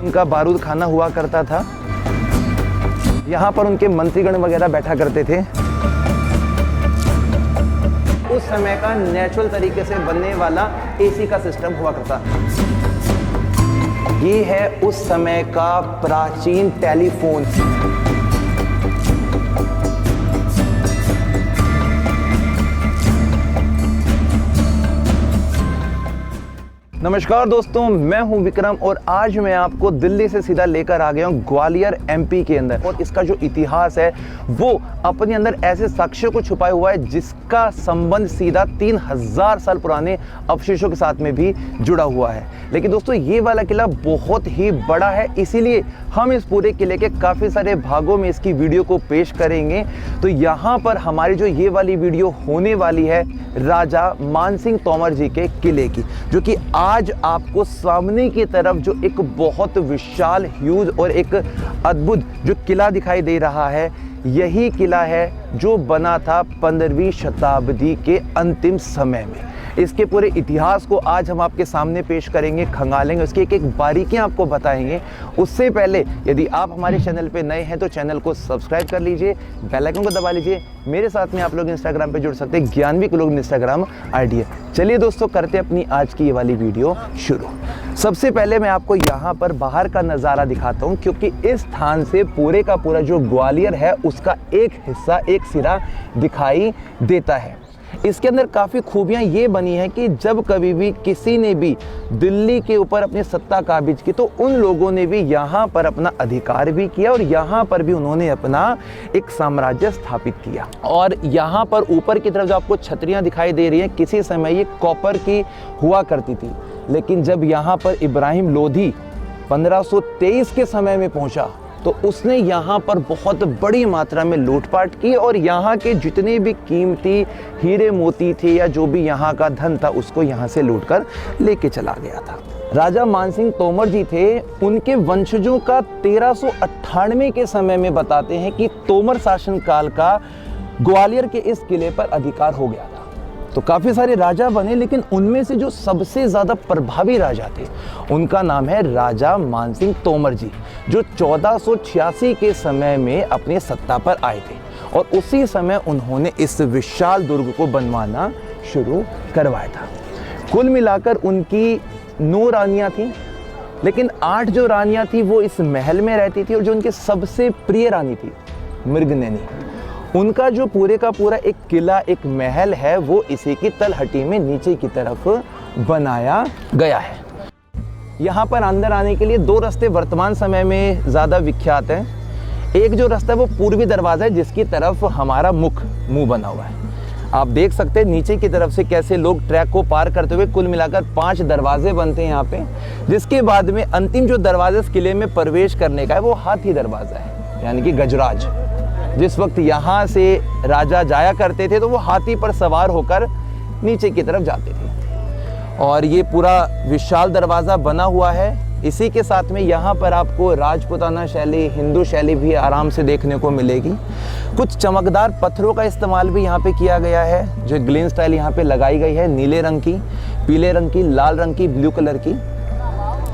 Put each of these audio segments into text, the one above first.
उनका बारूद खाना हुआ करता था। यहाँ पर उनके मंत्रीगण वगैरह बैठा करते थे। उस समय का नेचुरल तरीके से बनने वाला एसी का सिस्टम हुआ करता। ये है उस समय का प्राचीन टेलीफोन। नमस्कार दोस्तों, मैं हूं विक्रम और आज मैं आपको दिल्ली से सीधा लेकर आ गया हूं ग्वालियर एमपी के अंदर। और इसका जो इतिहास है वो अपने अंदर ऐसे साक्ष्यों को छुपाया हुआ है जिसका संबंध सीधा 3000 साल पुराने अवशेषों के साथ में भी जुड़ा हुआ है। लेकिन दोस्तों ये वाला किला बहुत ही बड़ा है, इसीलिए हम इस पूरे किले के काफ़ी सारे भागों में इसकी वीडियो को पेश करेंगे। तो यहाँ पर हमारी जो ये वाली वीडियो होने वाली है राजा मानसिंह तोमर जी के किले की, जो कि आज आपको सामने की तरफ जो एक बहुत विशाल ह्यूज और एक अद्भुत जो किला दिखाई दे रहा है, यही किला है जो बना था 15वीं शताब्दी के अंतिम समय में। इसके पूरे इतिहास को आज हम आपके सामने पेश करेंगे, खंगालेंगे, उसकी एक एक बारीकियां आपको बताएंगे। उससे पहले यदि आप हमारे चैनल पे नए हैं तो चैनल को सब्सक्राइब कर लीजिए, बेल आइकन को दबा लीजिए। मेरे साथ में आप लोग इंस्टाग्राम पे जुड़ सकते हैं, ज्ञानवी के लोग इंस्टाग्राम आईडी है। चलिए दोस्तों, करते हैं अपनी आज की ये वाली वीडियो शुरू। सबसे पहले मैं आपको यहाँ पर बाहर का नज़ारा दिखाता हूँ, क्योंकि इस स्थान से पूरे का पूरा जो ग्वालियर है उसका एक हिस्सा, एक सिरा दिखाई देता है। इसके अंदर काफ़ी खूबियाँ ये बनी है कि जब कभी भी किसी ने भी दिल्ली के ऊपर अपनी सत्ता काबिज की तो उन लोगों ने भी यहाँ पर अपना अधिकार भी किया और यहाँ पर भी उन्होंने अपना एक साम्राज्य स्थापित किया। और यहाँ पर ऊपर की तरफ जो आपको छतरियाँ दिखाई दे रही हैं, किसी समय ये कॉपर की हुआ करती थी, लेकिन जब यहाँ पर इब्राहिम लोधी 1523 के समय में पहुँचा तो उसने यहाँ पर बहुत बड़ी मात्रा में लूटपाट की और यहाँ के जितने भी कीमती हीरे मोती थे या जो भी यहाँ का धन था उसको यहाँ से लूटकर लेके चला गया था। राजा मानसिंह तोमर जी थे, उनके वंशजों का 1398 के समय में बताते हैं कि तोमर शासनकाल का ग्वालियर के इस किले पर अधिकार हो गया था। तो काफ़ी सारे राजा बने, लेकिन उनमें से जो सबसे ज़्यादा प्रभावी राजा थे उनका नाम है राजा मानसिंह तोमर जी, जो 1486 के समय में अपने सत्ता पर आए थे। और उसी समय उन्होंने इस विशाल दुर्ग को बनवाना शुरू करवाया था। कुल मिलाकर उनकी 9 रानियाँ थीं, लेकिन 8 जो रानियाँ थीं वो इस महल में रहती थी। और जो उनके सबसे प्रिय रानी थी मृगनयनी, उनका जो पूरे का पूरा एक किला, एक महल है, वो इसी की तलहटी में नीचे की तरफ बनाया गया है। यहाँ पर अंदर आने के लिए 2 रास्ते वर्तमान समय में ज़्यादा विख्यात हैं। एक जो रास्ता है वो पूर्वी दरवाज़ा है, जिसकी तरफ हमारा मुंह बना हुआ है। आप देख सकते हैं नीचे की तरफ से कैसे लोग ट्रैक को पार करते हुए, कुल मिलाकर 5 दरवाजे बनते हैं यहाँ पे। जिसके बाद में अंतिम जो दरवाजा इस किले में प्रवेश करने का है वो हाथी दरवाज़ा है, यानी कि गजराज। जिस वक्त यहाँ से राजा जाया करते थे तो वो हाथी पर सवार होकर नीचे की तरफ जाते थे। और ये पूरा विशाल दरवाज़ा बना हुआ है। इसी के साथ में यहाँ पर आपको राजपूताना शैली, हिंदू शैली भी आराम से देखने को मिलेगी। कुछ चमकदार पत्थरों का इस्तेमाल भी यहाँ पे किया गया है, जो ग्लेन स्टाइल यहाँ पे लगाई गई है, नीले रंग की, पीले रंग की, लाल रंग की, ब्लू कलर की,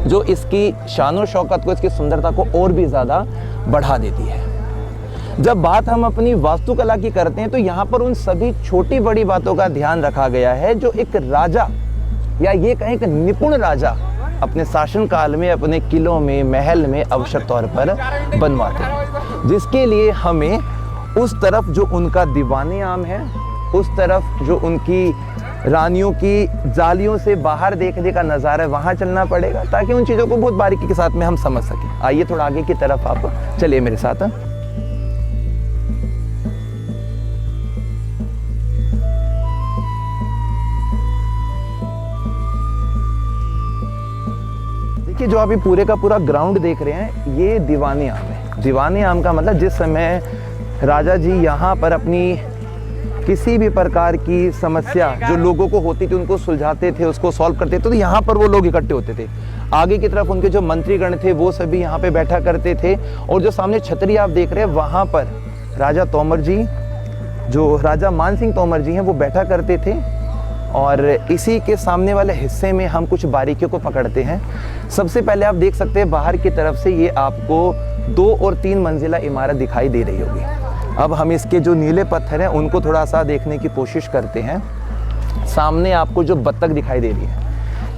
जो इसकी शान और शौकत को, इसकी सुंदरता को और भी ज़्यादा बढ़ा देती है। जब बात हम अपनी वास्तुकला की करते हैं तो यहाँ पर उन सभी छोटी बड़ी बातों का ध्यान रखा गया है जो एक राजा, या ये कहें एक निपुण राजा, अपने शासनकाल में अपने किलों में, महल में आवश्यक तौर पर बनवाते हैं। जिसके लिए हमें उस तरफ जो उनका दीवाने आम है, उस तरफ जो उनकी रानियों की जालियों से बाहर देखने का नज़ारा है, वहाँ चलना पड़ेगा, ताकि उन चीज़ों को बहुत बारीकी के साथ में हम समझ सकें। आइए थोड़ा आगे की तरफ आप चलिए मेरे साथ। देखिए, जो अभी पूरे का पूरा ग्राउंड देख रहे हैं, ये दीवाने आम है। दीवाने आम का मतलब जिस समय राजा जी यहाँ पर अपनी किसी भी प्रकार की समस्या जो लोगों को होती थी उनको सुलझाते थे, उसको सॉल्व करते थे, तो यहाँ पर वो लोग इकट्ठे होते थे। आगे की तरफ उनके जो मंत्रीगण थे वो सभी यहाँ पे बैठा करते थे। और जो सामने छतरी आप देख रहे हैं, वहाँ पर राजा तोमर जी, जो राजा मानसिंह तोमर जी हैं, वो बैठा करते थे। और इसी के सामने वाले हिस्से में हम कुछ बारीकियों को पकड़ते हैं। सबसे पहले आप देख सकते हैं बाहर की तरफ से ये आपको 2 और 3 मंजिला इमारत दिखाई दे रही होगी। अब हम इसके जो नीले पत्थर हैं उनको थोड़ा सा देखने की कोशिश करते हैं। सामने आपको जो बत्तख दिखाई दे रही है,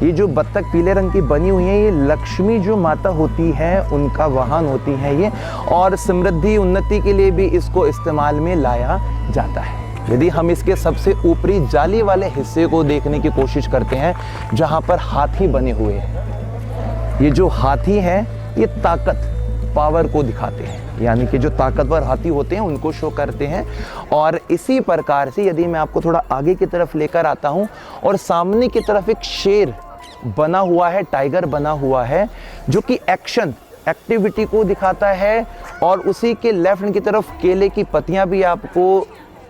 ये जो बत्तख पीले रंग की बनी हुई है, ये लक्ष्मी जो माता होती है उनका वाहन होती है ये, और समृद्धि उन्नति के लिए भी इसको इस्तेमाल में लाया जाता है। यदि हम इसके सबसे ऊपरी जाली वाले हिस्से को देखने की कोशिश करते हैं जहाँ पर हाथी बने हुए हैं, ये जो हाथी हैं ये ताकत, पावर को दिखाते हैं, यानी कि जो ताकतवर हाथी होते हैं उनको शो करते हैं। और इसी प्रकार से यदि मैं आपको थोड़ा आगे की तरफ लेकर आता हूँ और सामने की तरफ एक शेर बना हुआ है, टाइगर बना हुआ है, जो कि एक्टिविटी को दिखाता है। और उसी के लेफ्ट हैंड की तरफ केले की पत्तियां भी आपको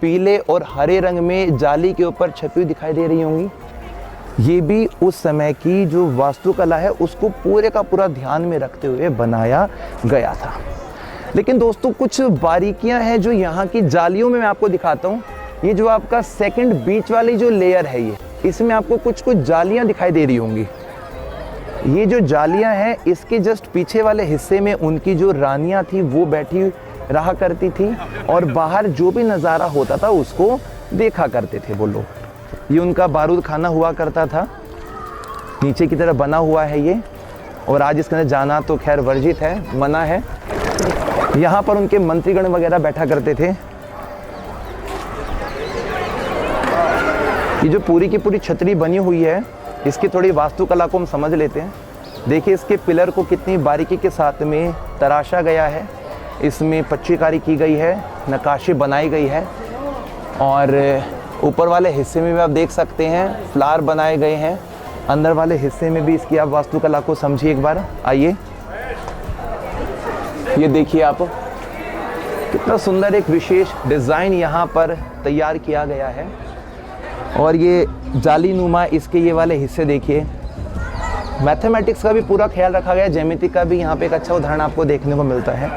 पीले और हरे रंग में जाली के ऊपर छपी हुई दिखाई दे रही होंगी। ये भी उस समय की जो वास्तुकला है उसको पूरे का पूरा ध्यान में रखते हुए बनाया गया था। लेकिन दोस्तों कुछ बारीकियां हैं जो यहाँ की जालियों में मैं आपको दिखाता हूँ। ये जो आपका सेकंड बीच वाली जो लेयर है, ये इसमें आपको कुछ जालियां दिखाई दे रही होंगी। ये जो जालियां हैं इसके जस्ट पीछे वाले हिस्से में उनकी जो रानियां थी वो बैठी रहा करती थी और बाहर जो भी नज़ारा होता था उसको देखा करते थे वो लोग। ये उनका बारूद खाना हुआ करता था, नीचे की तरफ बना हुआ है ये, और आज इसके अंदर जाना तो खैर वर्जित है, मना है। यहाँ पर उनके मंत्रीगण वगैरह बैठा करते थे। ये जो पूरी की पूरी छतरी बनी हुई है, इसकी थोड़ी वास्तुकला को हम समझ लेते हैं। देखिए इसके पिलर को कितनी बारीकी के साथ में तराशा गया है, इसमें पच्चीकारी की गई है, नक्काशी बनाई गई है, और ऊपर वाले हिस्से में भी आप देख सकते हैं फ्लावर बनाए गए हैं। अंदर वाले हिस्से में भी इसकी आप वास्तुकला को समझिए एक बार। आइए ये देखिए आप, कितना सुंदर एक विशेष डिज़ाइन यहाँ पर तैयार किया गया है। और ये जाली नुमा इसके ये वाले हिस्से देखिए, मैथमेटिक्स का भी पूरा ख्याल रखा गया है, ज्यामिति का भी यहाँ पे एक अच्छा उदाहरण आपको देखने को मिलता है।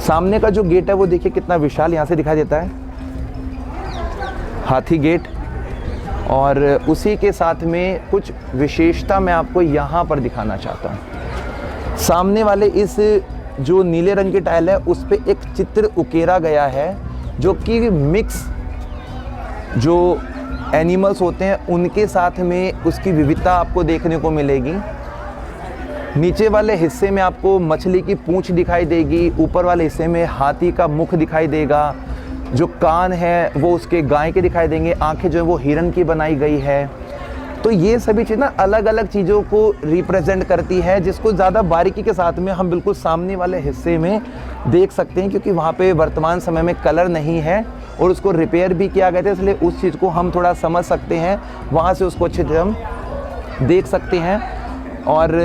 सामने का जो गेट है वो देखिए कितना विशाल यहाँ से दिखाई देता है, हाथी गेट। और उसी के साथ में कुछ विशेषता मैं आपको यहाँ पर दिखाना चाहता हूँ। सामने वाले इस जो नीले रंग की टाइल है उस पर एक चित्र उकेरा गया है, जो कि मिक्स जो एनिमल्स होते हैं उनके साथ में उसकी विविधता आपको देखने को मिलेगी। नीचे वाले हिस्से में आपको मछली की पूंछ दिखाई देगी, ऊपर वाले हिस्से में हाथी का मुख दिखाई देगा, जो कान है वो उसके गाय के दिखाई देंगे, आंखें जो है वो हिरन की बनाई गई है। तो ये सभी चीज़ ना अलग अलग चीज़ों को रिप्रेजेंट करती है, जिसको ज़्यादा बारीकी के साथ में हम बिल्कुल सामने वाले हिस्से में देख सकते हैं, क्योंकि वहाँ पे वर्तमान समय में कलर नहीं है और उसको रिपेयर भी किया गया था, इसलिए उस चीज़ को हम थोड़ा समझ सकते हैं, वहाँ से उसको अच्छे से हम देख सकते हैं। और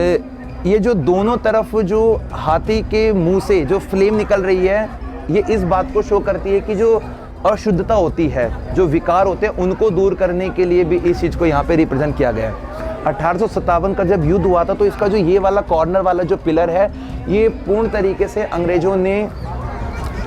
ये जो दोनों तरफ जो हाथी के मुंह से जो फ्लेम निकल रही है, ये इस बात को शो करती है कि जो अशुद्धता होती है, जो विकार होते हैं, उनको दूर करने के लिए भी इस चीज़ को यहाँ पे रिप्रेजेंट किया गया है। 1857 का जब युद्ध हुआ था तो इसका जो ये वाला कॉर्नर वाला जो पिलर है ये पूर्ण तरीके से अंग्रेज़ों ने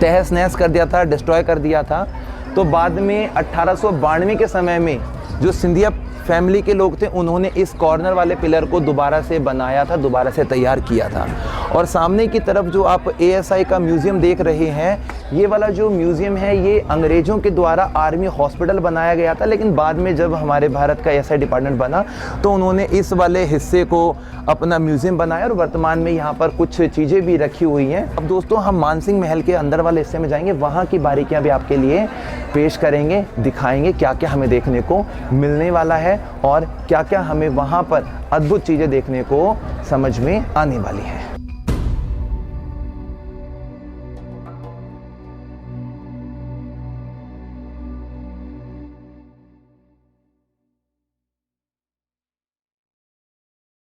तहस नहस कर दिया था, डिस्ट्रॉय कर दिया था। तो बाद में 1892 के समय में जो सिंधिया फैमिली के लोग थे उन्होंने इस कॉर्नर वाले पिलर को दोबारा से बनाया था, दोबारा से तैयार किया था। और सामने की तरफ जो आप ASI का म्यूज़ियम देख रहे हैं, ये वाला जो म्यूज़ियम है ये अंग्रेज़ों के द्वारा आर्मी हॉस्पिटल बनाया गया था, लेकिन बाद में जब हमारे भारत का ASI डिपार्टमेंट बना तो उन्होंने इस वाले हिस्से को अपना म्यूज़ियम बनाया और वर्तमान में यहाँ पर कुछ चीज़ें भी रखी हुई हैं। अब दोस्तों हम मानसिंह महल के अंदर वाले हिस्से में जाएंगे, वहाँ की बारीकियाँ भी आपके लिए पेश करेंगे, दिखाएंगे क्या क्या हमें देखने को मिलने वाला है और क्या क्या हमें वहाँ पर अद्भुत चीज़ें देखने को समझ में आने वाली है।